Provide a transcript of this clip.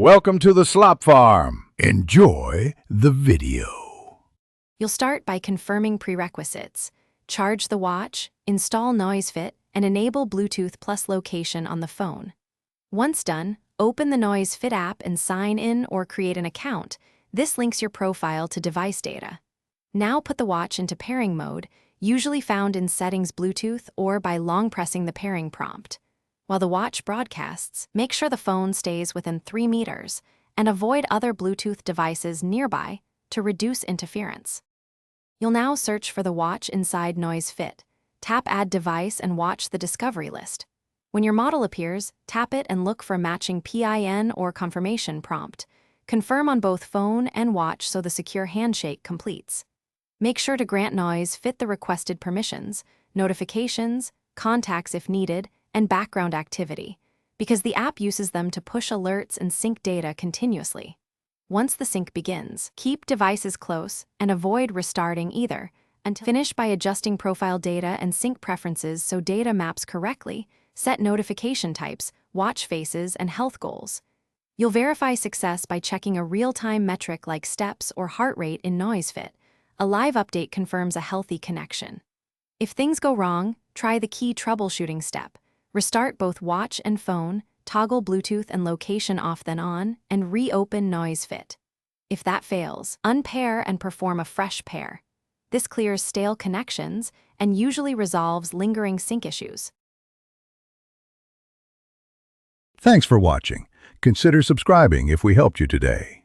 Welcome to the Slop Farm. Enjoy the video. You'll start by confirming prerequisites. Charge the watch, install Noisefit, and enable Bluetooth plus location on the phone. Once done, open the Noisefit app and sign in or create an account. This links your profile to device data. Now put the watch into pairing mode, usually found in Settings Bluetooth or by long pressing the pairing prompt. While the watch broadcasts, make sure the phone stays within 3 meters and avoid other Bluetooth devices nearby to reduce interference. You'll now search for the watch inside Noisefit. Tap Add Device and watch the discovery list. When your model appears, tap it and look for matching PIN or confirmation prompt. Confirm on both phone and watch so the secure handshake completes. Make sure to grant Noisefit the requested permissions, notifications, contacts if needed, and background activity, because the app uses them to push alerts and sync data continuously. Once the sync begins, keep devices close and avoid restarting either, until finish by adjusting profile data and sync preferences so data maps correctly. Set notification types, watch faces, and health goals. You'll verify success by checking a real-time metric like steps or heart rate in Noisefit. A live update confirms a healthy connection. If things go wrong, try the key troubleshooting step. Restart both watch and phone, toggle Bluetooth and location off then on, and reopen Noisefit. If that fails, unpair and perform a fresh pair. This clears stale connections and usually resolves lingering sync issues. Thanks for watching. Consider subscribing if we helped you today.